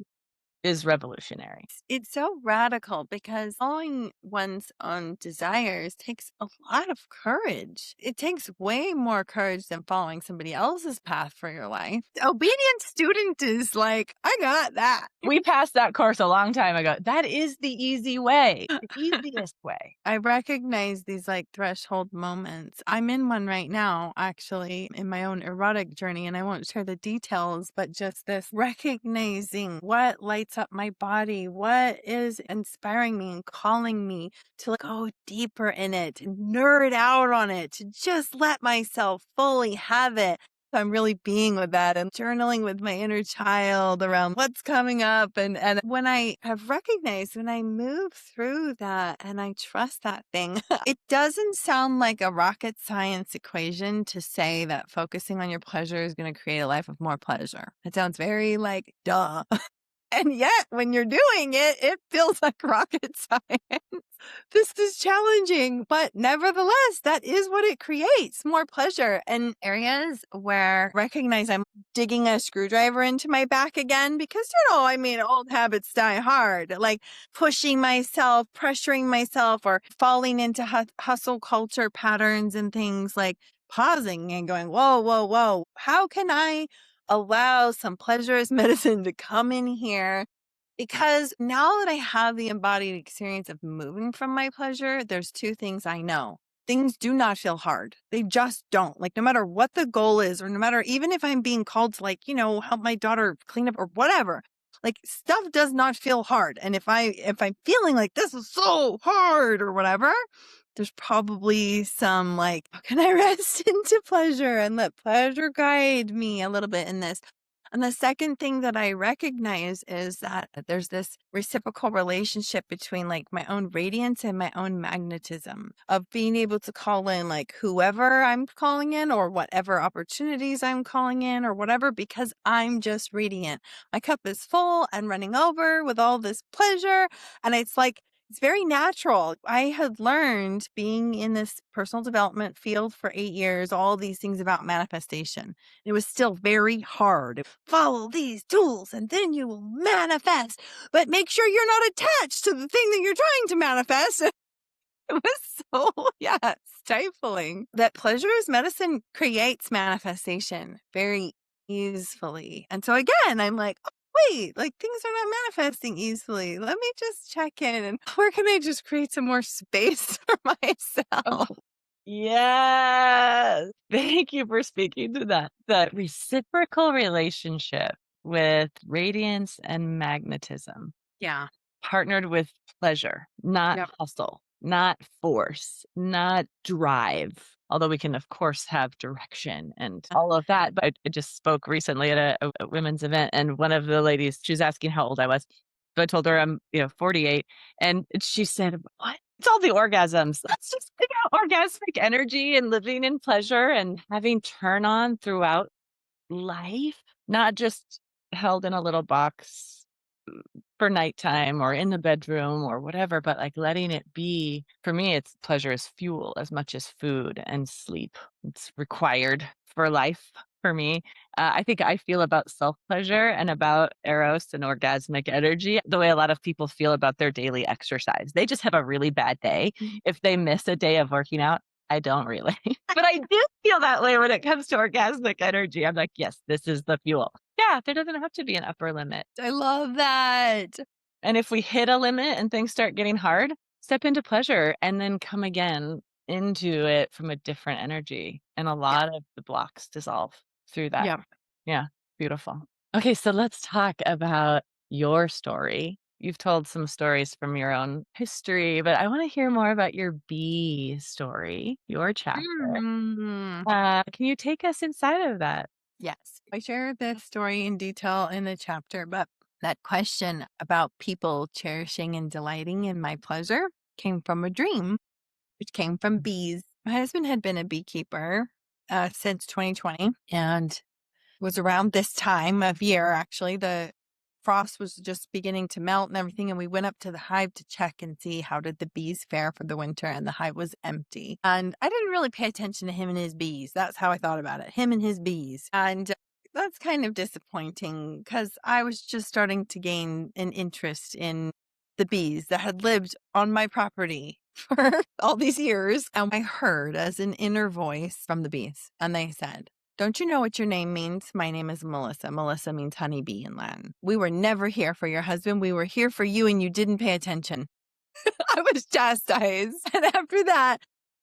is revolutionary. It's so radical because following one's own desires takes a lot of courage. It takes way more courage than following somebody else's path for your life. The obedient student is like, I got that. We passed that course a long time ago. That is the easy way, the easiest way. I recognize these like threshold moments. I'm in one right now, actually, in my own erotic journey, and I won't share the details, but just this recognizing what lights up my body, what is inspiring me and calling me to like go deeper in it, to nerd out on it, to just let myself fully have it. So I'm really being with that and journaling with my inner child around what's coming up. And when I have recognized, when I move through that and I trust that thing, it doesn't sound like a rocket science equation to say that focusing on your pleasure is going to create a life of more pleasure. It sounds very like, duh. And yet, when you're doing it, it feels like rocket science. This is challenging, but nevertheless, that is what it creates, more pleasure. And areas where I recognize I'm digging a screwdriver into my back again because, I mean, old habits die hard, like pushing myself, pressuring myself, or falling into hustle culture patterns and things like pausing and going, whoa, whoa, whoa, how can I allow some pleasure as medicine to come in here? Because now that I have the embodied experience of moving from my pleasure, there's two things I know. Things do not feel hard. They just don't. Like, no matter what the goal is, or no matter even if I'm being called to, like, help my daughter clean up or whatever, like stuff does not feel hard. And if I'm feeling like this is so hard or whatever, there's probably some like, how can I rest into pleasure and let pleasure guide me a little bit in this? And the second thing that I recognize is that there's this reciprocal relationship between like my own radiance and my own magnetism of being able to call in like whoever I'm calling in or whatever opportunities I'm calling in or whatever, because I'm just radiant. My cup is full and running over with all this pleasure. And it's like, it's very natural. I had learned being in this personal development field for 8 years, all these things about manifestation. It was still very hard. Follow these tools and then you will manifest. But make sure you're not attached to the thing that you're trying to manifest. It was so, stifling. That pleasure as medicine creates manifestation very easily. And so again, I'm like, oh, wait, like things are not manifesting easily. Let me just check in and where can I just create some more space for myself? Yes. Thank you for speaking to that. The reciprocal relationship with radiance and magnetism, Yeah. partnered with pleasure, not Yep. hustle, not force, not drive. Although we can, of course, have direction and all of that. But I just spoke recently at a women's event, and one of the ladies, she was asking how old I was. So I told her I'm, 48. And she said, what? It's all the orgasms. Let's just think about orgasmic energy and living in pleasure and having turn on throughout life, not just held in a little box for nighttime or in the bedroom or whatever, but like letting it be. For me, it's pleasure is fuel as much as food and sleep. It's required for life for me. I think I feel about self pleasure and about Eros and orgasmic energy the way a lot of people feel about their daily exercise. They just have a really bad day. If they miss a day of working out, I don't really. But I do feel that way when it comes to orgasmic energy. I'm like, yes, this is the fuel. Yeah, there doesn't have to be an upper limit. I love that. And if we hit a limit and things start getting hard, step into pleasure and then come again into it from a different energy. And a Yeah. lot of the blocks dissolve through that. Yeah. Yeah, beautiful. Okay, so let's talk about your story You've told some stories from your own history, but I want to hear more about your bee story, your chapter. Mm. Can you take us inside of that? Yes, I share this story in detail in the chapter, but that question about people cherishing and delighting in my pleasure came from a dream, which came from bees. My husband had been a beekeeper since 2020, and it was around this time of year, actually. The frost was just beginning to melt and everything, and we went up to the hive to check and see how did the bees fare for the winter, and the hive was empty. And I didn't really pay attention to him and his bees. That's how I thought about it, him and his bees. And that's kind of disappointing because I was just starting to gain an interest in the bees that had lived on my property for all these years. And I heard as an inner voice from the bees, and they said, "Don't you know what your name means? My name is Melissa. Melissa means honeybee in Latin. We were never here for your husband. We were here for you, and you didn't pay attention." I was chastised. And after that,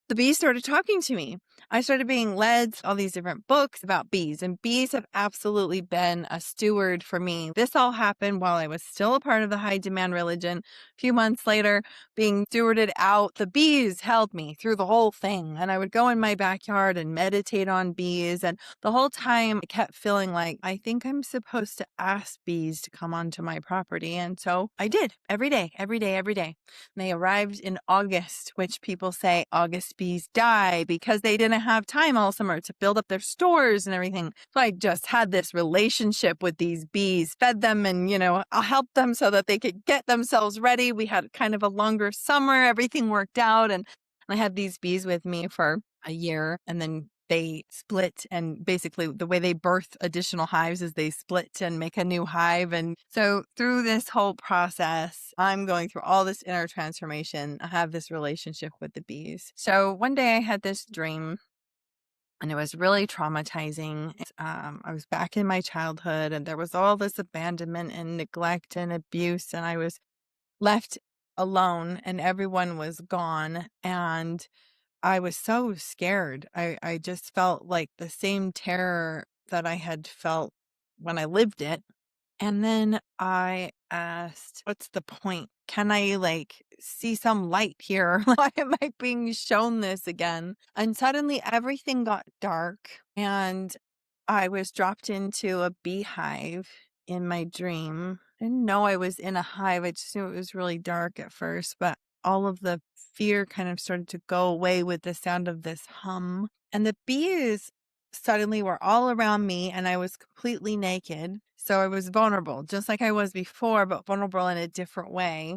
the bees started talking to me. I started being led to all these different books about bees, and bees have absolutely been a steward for me. This all happened while I was still a part of the high demand religion. A few months later, being stewarded out, the bees held me through the whole thing. And I would go in my backyard and meditate on bees. And the whole time I kept feeling like, I think I'm supposed to ask bees to come onto my property. And so I did every day, every day, every day. And they arrived in August, which people say August bees die because they didn't have time all summer to build up their stores and everything. So I just had this relationship with these bees, fed them and, I'll help them so that they could get themselves ready. We had kind of a longer summer. Everything worked out. And I had these bees with me for a year, and then they split, and basically the way they birth additional hives is they split and make a new hive. And so through this whole process, I'm going through all this inner transformation. I have this relationship with the bees. So one day I had this dream, and it was really traumatizing. I was back in my childhood, and there was all this abandonment and neglect and abuse, and I was left alone, and everyone was gone. And I was so scared. I just felt like the same terror that I had felt when I lived it. And then I asked, what's the point? Can I see some light here? Why am I being shown this again? And suddenly everything got dark, and I was dropped into a beehive in my dream. I didn't know I was in a hive. I just knew it was really dark at first, but all of the fear kind of started to go away with the sound of this hum. And the bees suddenly were all around me, and I was completely naked. So I was vulnerable, just like I was before, but vulnerable in a different way.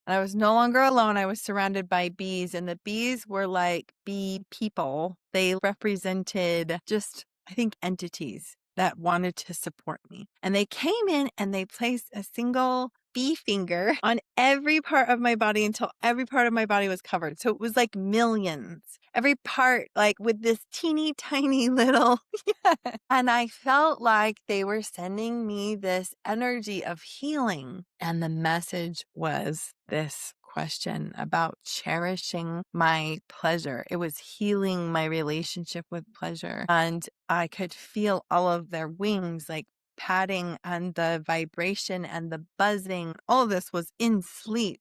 And I was no longer alone. I was surrounded by bees, and the bees were like bee people. They represented just, I think, entities that wanted to support me. And they came in and they placed a single bee finger on every part of my body until every part of my body was covered. So it was like millions. Every part, like with this teeny tiny little. Yeah. And I felt like they were sending me this energy of healing. And the message was this question about cherishing my pleasure. It was healing my relationship with pleasure. And I could feel all of their wings patting, and the vibration and the buzzing. All of this was in sleep.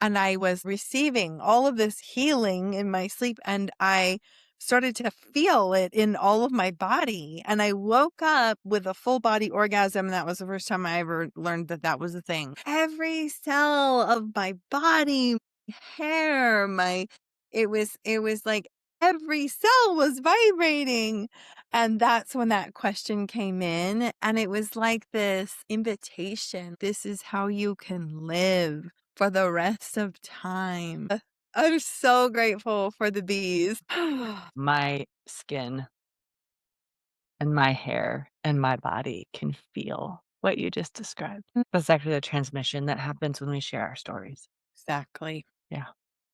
And I was receiving all of this healing in my sleep, and I started to feel it in all of my body. And I woke up with a full body orgasm. And that was the first time I ever learned that that was a thing. Every cell of my body, my hair, it was like every cell was vibrating. And that's when that question came in. And it was like this invitation. This is how you can live for the rest of time. I'm so grateful for the bees. My skin and my hair and my body can feel what you just described. That's actually the transmission that happens when we share our stories. Exactly. Yeah.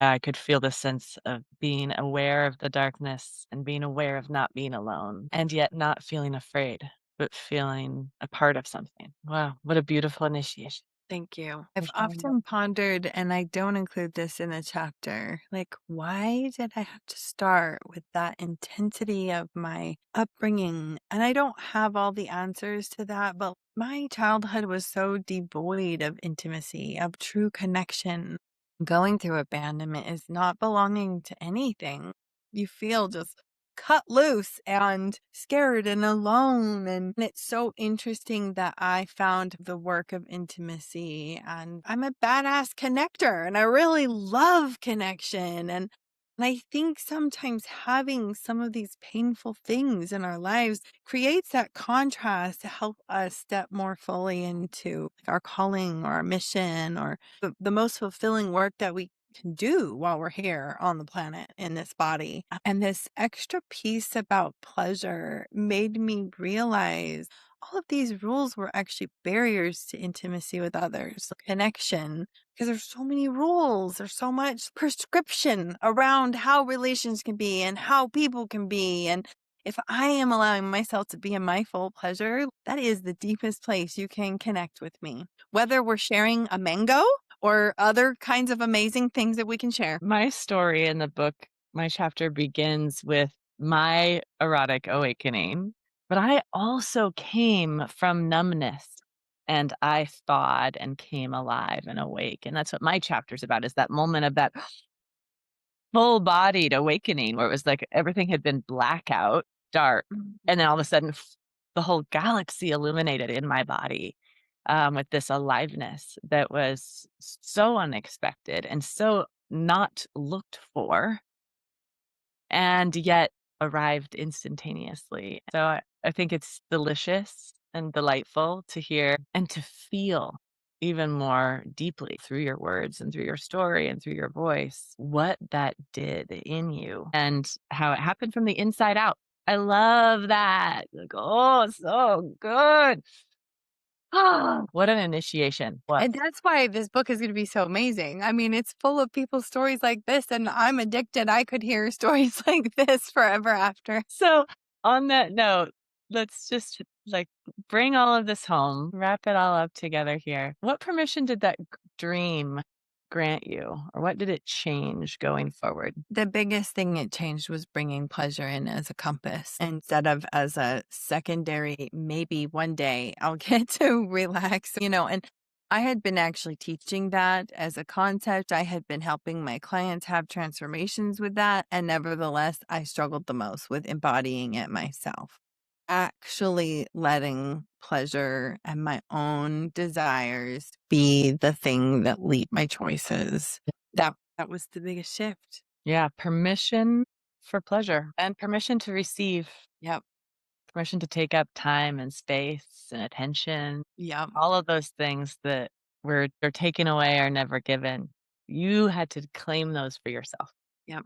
I could feel the sense of being aware of the darkness and being aware of not being alone, and yet not feeling afraid, but feeling a part of something. Wow, what a beautiful initiation. Thank you. for I've sharing that. often pondered, and I don't include this in the chapter, like, why did I have to start with that intensity of my upbringing? And I don't have all the answers to that, but my childhood was so devoid of intimacy, of true connection. Going through abandonment is not belonging to anything. You feel just cut loose and scared and alone. And it's so interesting that I found the work of intimacy, and I'm a badass connector and I really love connection. And I think sometimes having some of these painful things in our lives creates that contrast to help us step more fully into our calling or our mission or the most fulfilling work that we can do while we're here on the planet in this body. And this extra piece about pleasure made me realize all of these rules were actually barriers to intimacy with others, connection, because there's so many rules, there's so much prescription around how relations can be and how people can be. And if I am allowing myself to be in my full pleasure, that is the deepest place you can connect with me. Whether we're sharing a mango or other kinds of amazing things that we can share. My story in the book, my chapter begins with my erotic awakening, but I also came from numbness and I thawed and came alive and awake. And that's what my chapter's about, is that moment of that full-bodied awakening where it was like everything had been blackout, dark, and then all of a sudden the whole galaxy illuminated in my body, with this aliveness that was so unexpected and so not looked for, and yet arrived instantaneously. So I think it's delicious and delightful to hear and to feel even more deeply through your words and through your story and through your voice what that did in you and how it happened from the inside out. I love that. Like, oh, so good. Ah, what an initiation. What? And that's why this book is going to be so amazing. I mean, it's full of people's stories like this, and I'm addicted. I could hear stories like this forever after. So, on that note, let's just like bring all of this home, wrap it all up together here. What permission did that dream grant you, or what did it change going forward? The biggest thing it changed was bringing pleasure in as a compass instead of as a secondary, maybe one day I'll get to relax, and I had been actually teaching that as a concept. I had been helping my clients have transformations with that. And nevertheless, I struggled the most with embodying it myself. Actually letting pleasure and my own desires be the thing that lead my choices. That was the biggest shift. Yeah, permission for pleasure and permission to receive, Yep. permission to take up time and space and attention, Yep. all of those things that are taken away or never given. You had to claim those for yourself. Yep.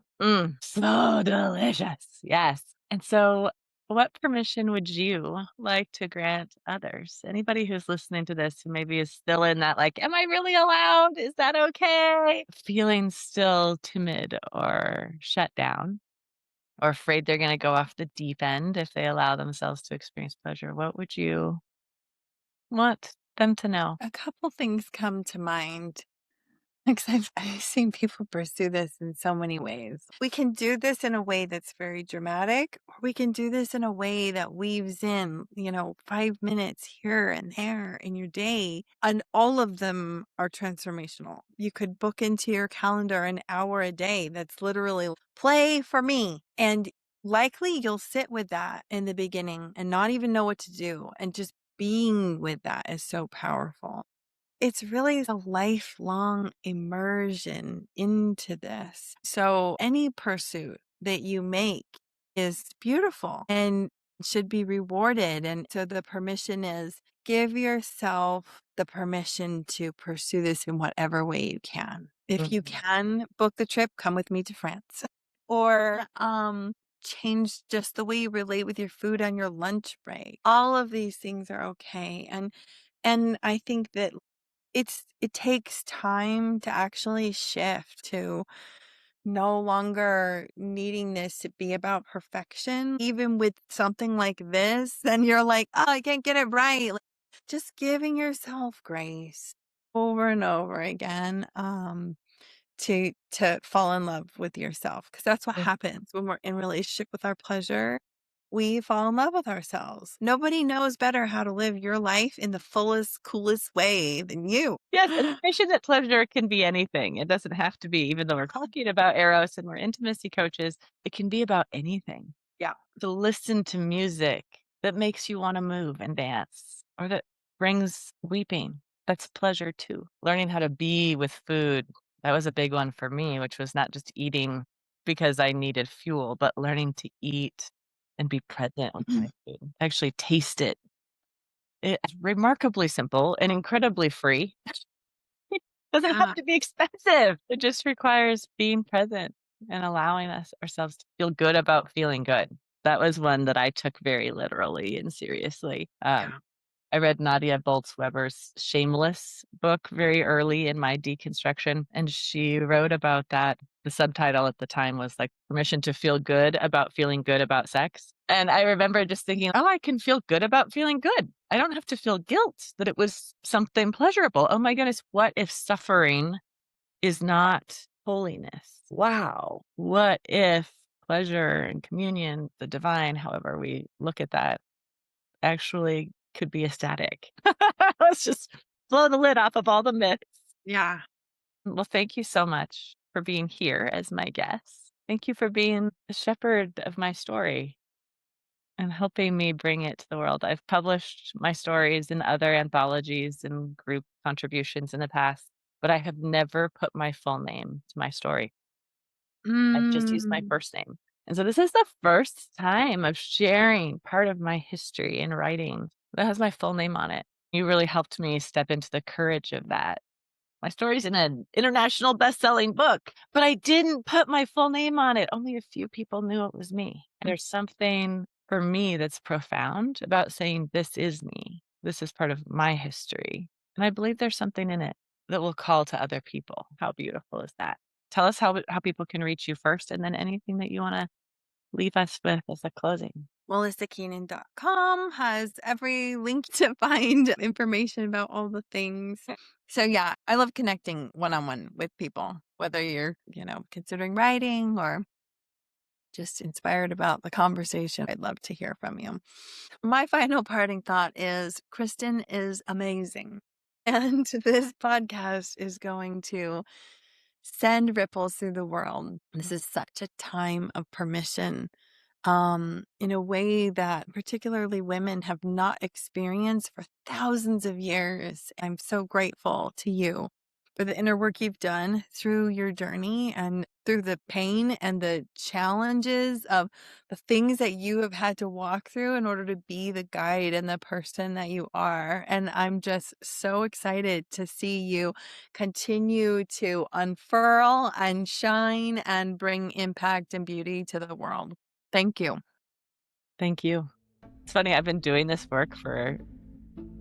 So delicious. Yes. And so, what permission would you like to grant others? Anybody who's listening to this who maybe is still in that, like, am I really allowed? Is that okay? Feeling still timid or shut down or afraid they're going to go off the deep end if they allow themselves to experience pleasure. What would you want them to know? A couple things come to mind. Because I've seen people pursue this in so many ways. We can do this in a way that's very dramatic, or we can do this in a way that weaves in, 5 minutes here and there in your day. And all of them are transformational. You could book into your calendar an hour a day that's literally play for me. And likely you'll sit with that in the beginning and not even know what to do. And just being with that is so powerful. It's really a lifelong immersion into this. So any pursuit that you make is beautiful and should be rewarded. And so the permission is give yourself the permission to pursue this in whatever way you can. If you can book the trip, come with me to France. Or change just the way you relate with your food on your lunch break. All of these things are okay. And I think that it takes time to actually shift to no longer needing this to be about perfection. Even with something like this, then you're like, oh, I can't get it right. Like, just giving yourself grace over and over again, to fall in love with yourself, because that's what Mm. happens when we're in relationship with our pleasure. We fall in love with ourselves. Nobody knows better how to live your life in the fullest, coolest way than you. Yes, and permission that pleasure can be anything. It doesn't have to be, even though we're talking about Eros and we're intimacy coaches, it can be about anything. Yeah. To listen to music that makes you want to move and dance or that brings weeping. That's pleasure too. Learning how to be with food. That was a big one for me, which was not just eating because I needed fuel, but learning to eat and be present with my food. Actually taste it. It's remarkably simple and incredibly free. It doesn't have Yeah. to be expensive. It just requires being present and allowing us ourselves to feel good about feeling good. That was one that I took very literally and seriously. Yeah. I read Nadia Bolz-Weber's Shameless book very early in my deconstruction, and she wrote about that. The subtitle at the time was like permission to feel good about feeling good about sex. And I remember just thinking, oh, I can feel good about feeling good. I don't have to feel guilt that it was something pleasurable. Oh my goodness, what if suffering is not holiness? Wow. What if pleasure and communion, the divine, however we look at that, actually could be ecstatic? Let's just blow the lid off of all the myths. Yeah. Well, thank you so much for being here as my guest. Thank you for being the shepherd of my story and helping me bring it to the world. I've published my stories in other anthologies and group contributions in the past, but I have never put my full name to my story. I've just used my Mm. first name. And so this is the first time of sharing part of my history in writing that has my full name on it. You really helped me step into the courage of that. My story's in an international best-selling book, but I didn't put my full name on it. Only a few people knew it was me. There's something for me that's profound about saying, this is me. This is part of my history. And I believe there's something in it that will call to other people. How beautiful is that? Tell us how people can reach you first, and then anything that you want to leave us with as a closing. MelisaKeenan.com has every link to find information about all the things. So yeah, I love connecting one-on-one with people, whether you're, considering writing or just inspired about the conversation. I'd love to hear from you. My final parting thought is Kristen is amazing. And this podcast is going to send ripples through the world. This is such a time of permission, in a way that particularly women have not experienced for thousands of years. I'm so grateful to you for the inner work you've done through your journey and through the pain and the challenges of the things that you have had to walk through in order to be the guide and the person that you are. And I'm just so excited to see you continue to unfurl and shine and bring impact and beauty to the world. Thank you. Thank you. It's funny, I've been doing this work for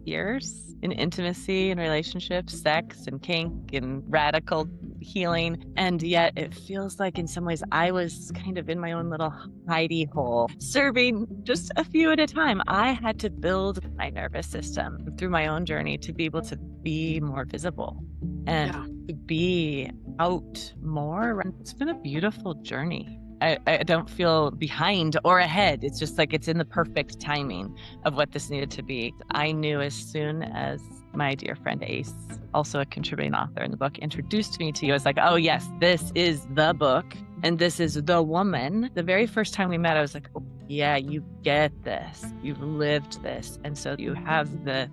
years in intimacy and relationships, sex and kink and radical healing. And yet it feels like in some ways I was kind of in my own little hidey hole, serving just a few at a time. I had to build my nervous system through my own journey to be able to be more visible and to be out more. It's been a beautiful journey. I don't feel behind or ahead. It's just like it's in the perfect timing of what this needed to be. I knew as soon as my dear friend Ace, also a contributing author in the book, introduced me to you. I was like, oh, yes, this is the book and this is the woman. The very first time we met, I was like, oh, yeah, you get this. You've lived this. And so you have the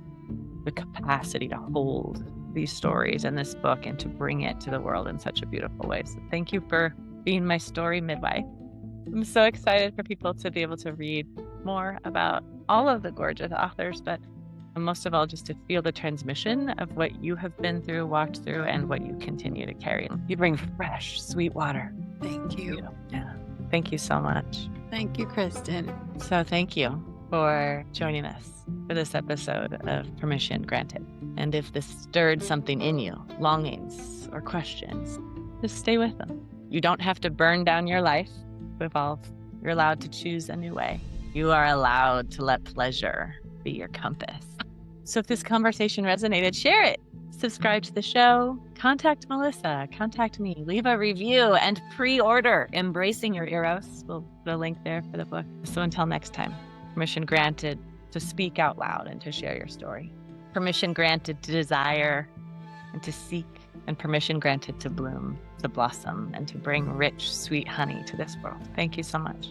capacity to hold these stories and this book and to bring it to the world in such a beautiful way. So thank you for being my story midwife. I'm so excited for people to be able to read more about all of the gorgeous authors, but most of all, just to feel the transmission of what you have been through, walked through, and what you continue to carry. You bring fresh, sweet water. Thank you. Yeah. Thank you so much. Thank you, Kristen. So thank you for joining us for this episode of Permission Granted. And if this stirred something in you, longings or questions, just stay with them. You don't have to burn down your life to evolve. You're allowed to choose a new way. You are allowed to let pleasure be your compass. So if this conversation resonated, share it. subscribe to the show, contact Melisa, contact me, leave a review, and pre-order Embracing Your Eros. We'll put a link there for the book. So until next time, permission granted to speak out loud and to share your story. Permission granted to desire and to seek, and permission granted to bloom, to blossom, and to bring rich, sweet honey to this world. Thank you so much.